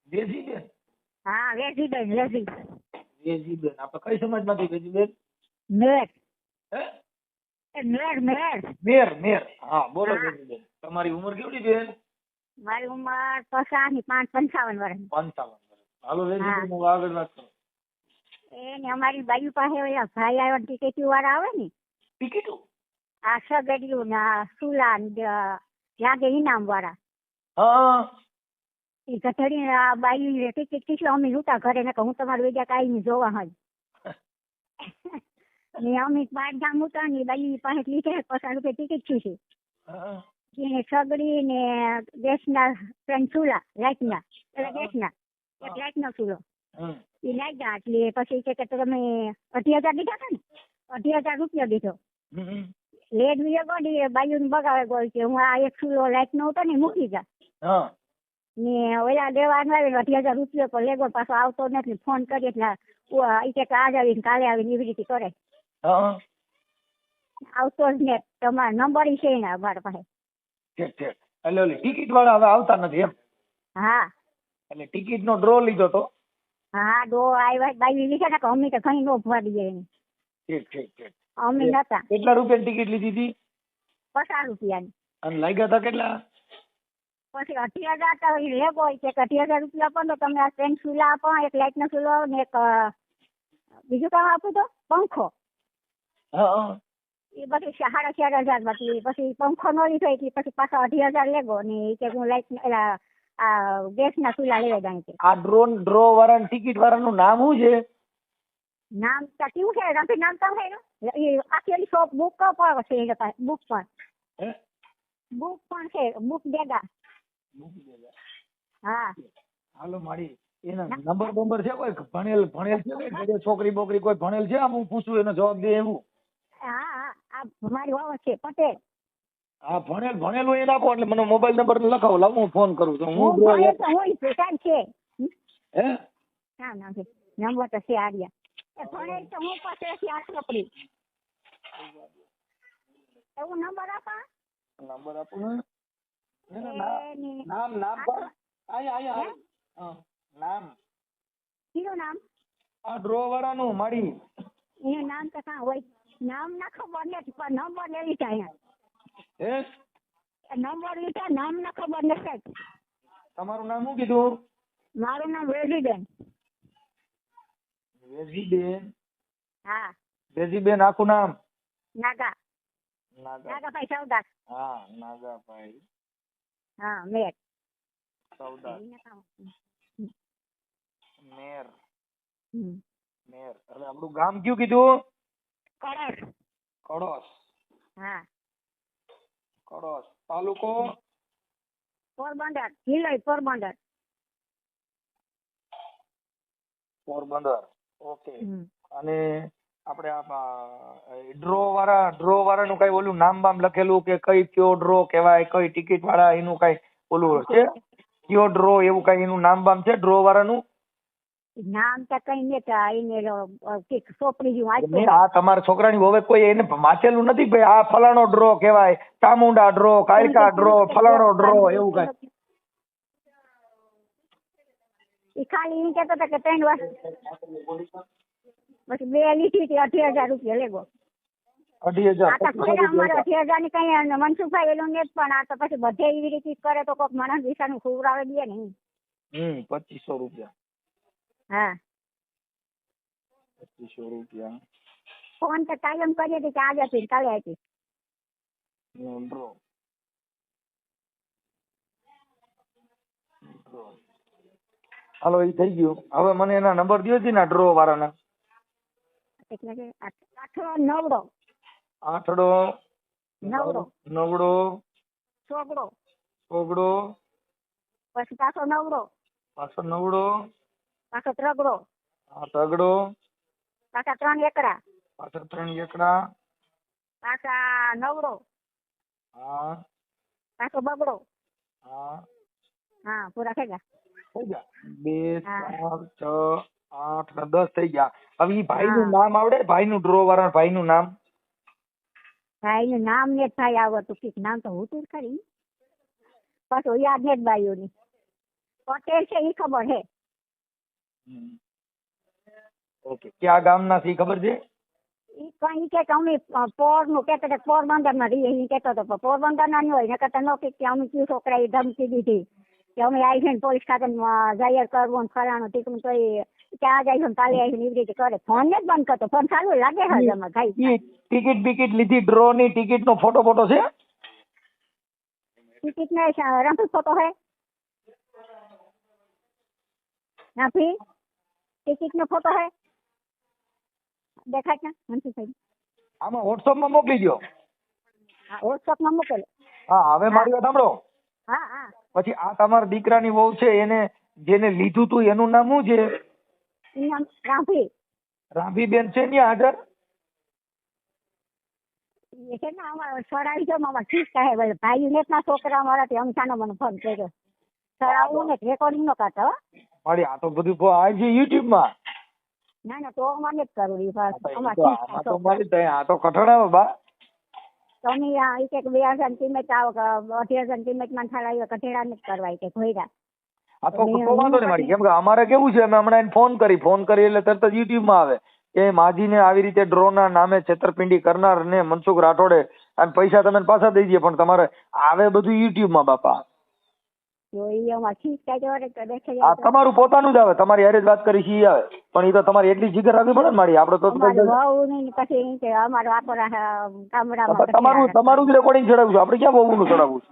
વેજીબેન. હા વેજીબેન વેજી વેજીબેન આપણે કઈ સમાજમાંથી વેજીબેન? મેર હે? મેર મેર મેર મેર. હા બોલો હા. વેજીબેન. તમારી ઉંમર કેવડી બેન? મારી ઉંમર 55 વર્ષ 55 વર્ષ. હાલો હા. વેજીબેન હવે આગળ વાત કરો. એને અમારી બાજુ પાસે ઓલા ભાઈ આવ્યા ટિકિટ વાળા આવે ને ટિકિટો? આ સગડિયું ના સુલા લાગે ઇનામ વાળા હા એ ગધડી બાઈ ટિકિટ કીધું અમે લૂંટા ઘરે ને હું તમારું વેજા કાંઈ નહીં જોવા હોય ને અમે 5 ગામ ઉતા ને બાઈ પાસે લીધે 50 રૂપિયા ટિકિટ કીધી હા. એને સગડી ને ગેસના 3 ચૂલા લાઈટના એટલે ગેસના એક લાઈટનો ચૂલો હમ. એ લાગ્યા એટલે પછી કે તમે 2,000 દીધા હતા ને 2,000 રૂપિયા દીધો હમ. લેટ વિયો ગોડી બાયું બગાવે ગોળ કે હું આ એક ચૂલો લાઈટ નો હતો ને મૂકી જા હા ને ઓલા દેવા આવે 2,000 રૂપિયા પર લેગો પાછો આવતો નથી ફોન કરી એટલે એ કે આજ આવીને કાલે આવીને એવી રીતે કરે હા. આવતો જ ને તમારો નંબર છે ને અમારા પાસે ઠીક ઠીક. એટલે ઓલી ટિકિટ વાળા હવે આવતા નથી એમ? હા એટલે ટિકિટ નો ડ્રો લીધો તો? હા ડો આવ્યા બાઈ લીધા ને કે અમે તો ઘણી નો ભવા દઈએ ઠીક ઠીક ઠીક. અમે નતા કેટલા રૂપિયાની ટિકિટ લીધી હતી? 50 રૂપિયાની અને લાગ્યા હતા કેટલા? પછી 2,000 તો લેગો કે 2,000 રૂપિયા આપો તો તમે આ ટ્રેન ચૂલા આપો એક લાઈટ નો ચૂલો ને એક બીજું કામ આપું તો પંખો હા એ પછી 4,500 બાકી પછી પંખો નો લીધો એટલે પછી પાછા 2,000 લેગો ને એ કે હું લાઈટ ગેસ ના ચૂલા લેવા જાય છે આ ડ્રો વાળા ટિકિટ વાળાનું નામ શું છે? નામ તો કેવું છે રફી નામ તો છે એ આખી શોપ બુક પર છે એ પાસે બુક પર હે? બુક પણ છે બુક દેગા હા હાલો મારી એના નંબર છે કોઈ ભણેલ છે ને ઘરે છોકરી બોકરી કોઈ ભણેલ છે? આમ હું પૂછું એનો જવાબ દે એવું. હા હા આ મારી વાવ છે પટેલ હા ભણેલ હોય એ નાખો એટલે મને મોબાઈલ નંબર લખાવો લાવ હું ફોન કરું તો હું હું ભણે તો હું ભેટાય છે હે હા ના નંબર તો છે આર્યા એ ભણે તો હું પાસે આ છોકરી એવું નંબર આપા નંબર આપો ને એની નામ પણ આયા નામ કીધું નામ આ ડ્રો વાળાનું મારી એનું નામ તો કાં હોય નામ ના ખબર નથી પણ નંબર લેવી છે અહીંયા હે નંબર લીધા નામ ના ખબર નથી તમારું નામ શું કીધું? મારું નામ વેજીબેન વેજીબેન. હા વેજીબેન આખું નામ? નાગા નાગા. નાગાભાઈ સૌદાર હા નાગાભાઈ હા મેર સૌદાર. મેર મેર. એટલે આપણું ગામ કયું કીધું? કળશ કડોસ. હા કડોસ. તાલુકો? પોરબંદર જિલ્લો પોરબંદર પોરબંદર. ઓકે. અને આપણે ડ્રો વાળાનું કઈ ઓલું નામ બામ લખેલું કે કઈ કયો ડ્રો કહેવાય કઈ ટિકિટ વાળા એનું કઈ ઓલું છે કયો ડ્રો એવું કઈ એનું નામ બામ છે ડ્રો વાળાનું? નામ તો કઈ નતા એને ચોપડી જેવું આ તમારા છોકરાની હવે કોઈ એને વાંચેલું નથી ભાઈ આ ફલાણો ડ્રો કહેવાય ચામુંડા ડ્રો કાયકા ડ્રો ફલાણો ડ્રો એવું કઈ? એ ખાલી એમ કેતો હતો કે 3 વર્ષ પછી 2 લીધી હતી 2,000 રૂપિયા લેગો 2,000 અમારે 2,000 ની કઈ મનસુખાઈ એલું ને પણ આ તો પછી બધે એવી રીતે કરે તો કોઈક માણસ દિશાનું ખવડાવે દે ને 2,500 રૂપિયા. હા 2,500 રૂપિયા. ફોન તો કાયમ કરીએ કે આજે આપી કાલે આપી ડ્રો. હાલો એ થઈ ગયું. હવે મને એના નંબર દો છે ને ડ્રો વાળાના. એટલે કે 8 આઠડો નવડો સોગડો પછી પાછો નવડો પાછો ત્રગડો તગડો પાછા 3 એકડા પાછળ 3 એકડા પાછા નવડો હા પાછો બગડો હા હા પૂરા થઈ ગયા. 2 4 6 8 ને 10 થઈ ગયા. હવે ઈ ભાઈનું નામ આવડે? ભાઈનું ડ્રો વાળા ભાઈનું નામ? ભાઈનું નામ ને ભાઈ આવતું કઈક નામ તો હોતું જ ખરી પાછું યાદ ને જ બાઈઓની પટેલ છે ઈ ખબર છે. ઓકે, ક્યાં ગામના છે ઈ ખબર છે? ઈ કઈ કે અમે પોર નું કેતો હતો, પોરબંદર માં રહીએ ઈ કેતો હતો, પણ પોરબંદર ના નહીં હોય ને કરતા નો કે અમે કયું છોકરા એ ધમકી દીધી કે અમે આવી છે ને પોલીસ ખાતે જાહેર કરવું ને ફલાણું ટીકું, તો એ ક્યાં જાય છે ને કાલે આવી છે એવી રીતે કરે. ફોન ને જ બંધ કરતો, ફોન ચાલુ લાગે છે એમાં ભાઈ. ઈ ટિકિટ બિકિટ લીધી, ડ્રો ની ટિકિટ નો ફોટો છે? ટિકિટ ને રંગ ફોટો હે નથી, ટિકિટ નો ફોટો હે દેખાય ને મનસુખભાઈ? આમાં વોટ્સઅપ માં મોકલી દો. હા, વોટ્સઅપ માં મોકલો. હા, હવે મારી વાત સાંભળો. હા હા. પછી આ તમારા દીકરાની વહુ છે, એને જેને લીધું તું એનું નામ શું છે? ઈ નામ રાંભી. રાંભીબેન છે ને હાજર? એ છે ને અમારા સડાઈ જો મામા ઠીક કહે ભાઈ ને ના છોકરા મારાથી અમથાનો મને ફોન કર્યો. સડાવું ને રેકોર્ડિંગ નો કરતો. મારી આ તો બધું આવી છે યુટ્યુબ માં. ના ના, તો અમારે જ કરવું ઈ વાત. આમાં તો મારી દયા, આ તો કઠણ બા. તમે એક 2000 કિંમત આવો કે 18,000 કિંમત માં થાળાયો કઠેડા ને કરવાય કે ભોયરા. આ તો વાંધો નહીં મારી, કેમ કે અમારે કેવું છે, અમે હમણાં એને ફોન કરી એટલે તરત જ યુટ્યુબ માં આવે કે માજીને આવી રીતે ડ્રો ના નામે છેતરપિંડી કરનાર ને મનસુખ રાઠોડે અને પૈસા તમે પાછા દઈ દઈએ, પણ તમારે આવે બધું યુટ્યુબ માં બાપા. તો ઈ અમાર ઠીક કહે તો દેખે આ તમારું પોતાનું જ આવે, તમારી હારે જ વાત કરી છે ઈ આવે, પણ એ તો તમારી એટલી જીગર રાખવી પડે ને મારી. આપણે તો પછી ઈ કે અમારો આખોરા ગામડામાં તમારું જ રેકોર્ડિંગ ચડાવ્યું છે, આપણે ક્યાં બહુનું ચડાવવું છે?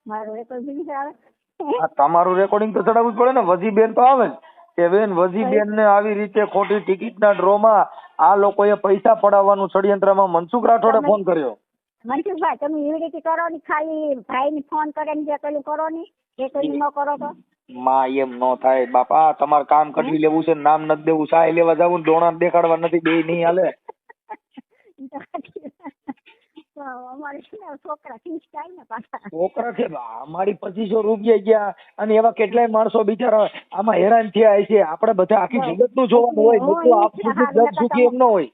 મારું રેકોર્ડિંગ આવે. તમારું રેકોર્ડિંગ તો ચડાવવું જ પડે ને. વજીબેન તો આવે જ કે બેન વજીબેન ને આવી રીતે ખોટી ટિકિટ ના ડ્રો માં આ લોકોએ પૈસા પડાવવાનું ષડયંત્રમાં મનસુખ રાઠોડે ફોન કર્યો. મનસુખભાઈ, તમે એવી રીતે કરો ને, ખાલી ભાઈ ને ફોન કરીને જે પેલું કરો ને એ કઈ ન કરો તો માં એમ નો થાય બાપા. તમારે કામ કઢવી લેવું છે, નામ નથી દેવું, સાય લેવા જવું, ડોણા દેખાડવા નથી, બે નહીં હાલે. અમારે છોકરા ઠીક થાય ને પાછા. છોકરા છે અમારી 2500 રૂપિયા ગયા, અને એવા કેટલાય માણસો બિચારા આમાં હેરાન થયા છે. આપણે બધા આખી જગત નું જોવાનું હોય, બધું આપ જગ સુખી એમ ન હોય.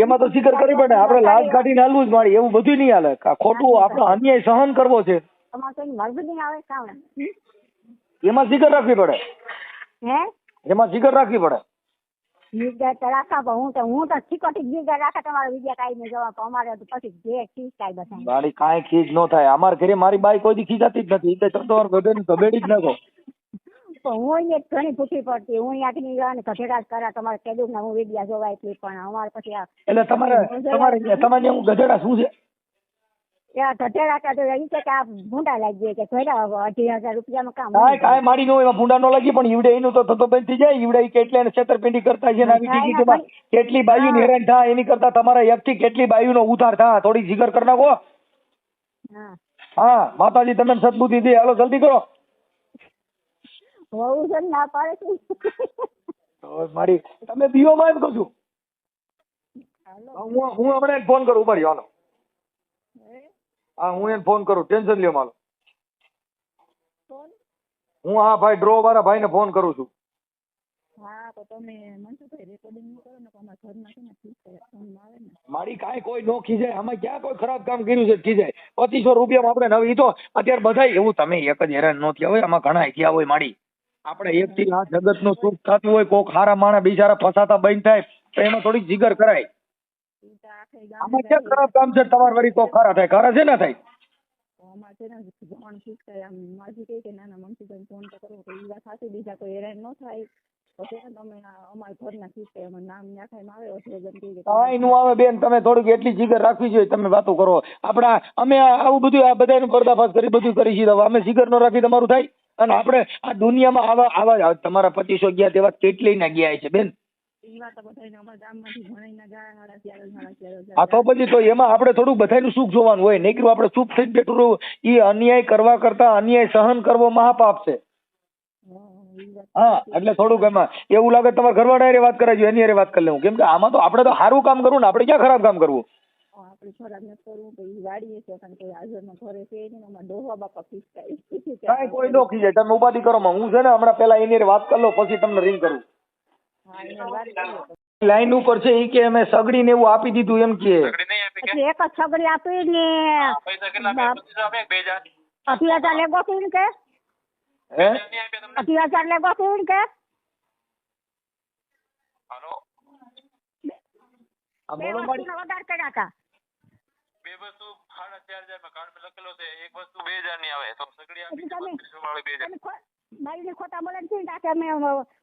એમાં તો ફિકર કરવી પડે, આપણે લાજ કાઢીને હાલવું જ મારી, એવું બધું નહીં હાલે. ખોટું આપણે અન્યાય સહન કરવો છે, એમાં ફિકર રાખવી પડે. એમાં ફિકર રાખવી પડે. મારી કાંઈ ખીજ ન થાય. અમારા ઘરે મારી બાઈ કોઈ દી ખીજાતી જ નથી, એટલે તમારે ગધેડી જ નાખો. હું ઘણી પૂછી પડતી, હું આખી ગધેડા જ કરા તમારે કેદું ને હું વિડિયા જોવાય એટલી, પણ અમારે પછી એટલે તમારે હું ગધેડા શું છે? ગધેડા કે આ ભૂંડા લાગી કે 18,000 રૂપિયામાં કામ. કાંઈ મારી નો એમાં ભૂંડા નો લાગી, પણ ઈવડે એનું તો થતો બંધ થઈ જાય. ઈવડે કેટલા છેતરપિંડી કરતા છે, આવી ટિકિટોમાં કેટલી બાયુ હેરાન થાય, એની કરતા તમારા એક થી કેટલી બાયુ નો ઉધાર થાય. થોડી જીગર કરી નાખો. હા, માતાજી તમે સદબુદ્ધિ દે, હાલો જલ્દી કરો. બહુ છે ના પાડે મારી તમે બીઓ માં એમ કહું છું. હું હમણાં ફોન કરું, ઉભા રહ્યો. હાલો, હા હું એને ફોન કરું, ટેન્શન લ્યો માલો. હું હા ભાઈ ડ્રો વાળા ભાઈ ને ફોન કરું છું. મારી કાંઈ કોઈ નો ખીજાય, આમાં ક્યાં કોઈ ખરાબ કામ કર્યું છે ખીજાય. 2500 રૂપિયામાં આપણે નવી તો અત્યારે બધા એવું, તમે એક જ હેરાન નો થયા હોય, આમાં ઘણા થયા હોય મારી. આપણે એક થી આ જગત નું સુખ થતું હોય, કોક હારા માણસ બિચારા ફસાતા બંધ થાય તો એમાં થોડીક જીગર કરાય. આમાં ક્યાં ખરાબ કામ છે? તમારે વળી કોક ખરા થાય, ખરા છે ને થાય. કાંઈ નું આવે બેન, તમે થોડીક એટલી જીગર રાખવી જોઈએ. તમે વાતો કરો, આપડા અમે આવું બધું આ બધાનું પર્દાફાશ કરી બધું કરી છીએ, અમે જીગર નો રાખી તમારું થાય. અને આપણે આ દુનિયામાં આવા તમારા 2500 ગયા તેવા કેટલી ના ગયા છે બેન. આ તો પછી તો એમાં આપણે થોડું બધાનું સુખ જોવાનું હોય. નીકળ્યું આપણે ચૂપ થઈને બેઠું રહું, એ અન્યાય કરવા કરતા અન્યાય સહન કરવો મહાપાપ છે. હા, એટલે થોડુંક એમાં એવું લાગે તમારે ઘરવાળા હારે વાત કરાવી, એની હારે વાત કરી લેવું. કેમ કે આમાં તો આપણે તો સારું કામ કરવું ને, આપણે ક્યાં ખરાબ કામ કરવું. કાંઈ કોઈ નો ખીજાય, તમે ઉપાધિ કરો. હું છે ને હમણાં પેલા એની હારે વાત કરી લઉં, પછી તમને રિંગ કરું. લાઈન ઉપર છે ઈ કે અમે સગડી ને એવું આપી દીધું એમ કે એક જ સગડી આપી ને 80,000 લેગો સીન કે હે 80,000 લેગો સીન કે હાલો આ બે બોલો મારી વસ્તુના વધારે કર્યા હતા. બે વસ્તુ 4,500 માં કાર્ડ લખેલો છે, એક વસ્તુ 2,000 ની આવે તો સગડી આપી એટલે તમે- 32 વાળી 2,000. તમે બાઈને ખોટા બોલે છે ને કે અમે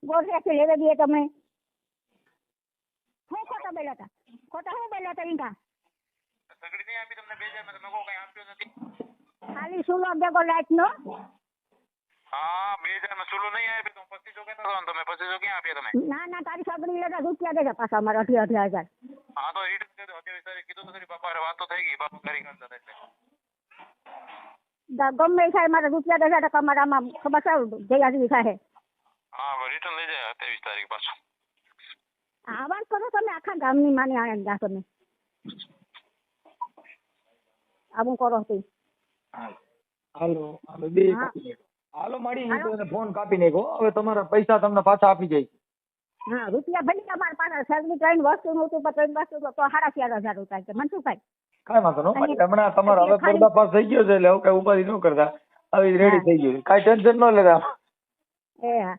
ગોળિયાથી લેવા દઈએ તમે શું ખોટા બોલ્યા હતા? ખોટા શું બોલ્યા હતા ઈંકા? સગડી નહીં આપી તમને 2,000 માં, તમે કહો કઈ આપ્યો નથી. ખાલી સુલો ભેગો લાઈટનો હા 2,000 માં સુલો નહીં આપી તો 2500 કહેતા હતા ને તમે, 2500 ક્યાં આપ્યા તમે? ના ના તારી સગડી લેતા રૂપિયા દેજો પાછા અમારે 80,000. હા તો રિટર્ન કરી દો. 28 તારીખ કીધું તો ખરી, બાપા હારે વાત તો થઈ ગઈ, બાપા કરી કરતા હતા એટલે. ગમે એ થાય મારે રૂપિયા દેજો તો અમારામાં ખબર છે જયાજી થાય. હા રિટર્ન લઈ જાય 23 તારીખ પાછું. આ વાત કરો તમે આખા ગામની માની આનંદ દા તમે આવું કરો છો. હાલો હવે બે હા. કાપી નાખો. હાલો મારી હાલો. હું ફોન કાપી નાખો. હવે તમારા પૈસા તમને પાછા આપી જઈશ. હા રૂપિયા ભલે અમારા પાસે સગડી 3 વસ્તુનું હતું પણ 3 વસ્તુ તો 4,500 રૂપિયા છે મને શું થાય? કાંઈ વાંધો ન અને મારી હમણાં તમારો હવે ખાલી- પર્દાફાશ થઈ ગયો છે એટલે હવે કઈ ઉપાધિ ન કરતા. હવે રેડી હા. થઈ ગયું, કાંઈ ટેન્શન ન લેતા. એ હા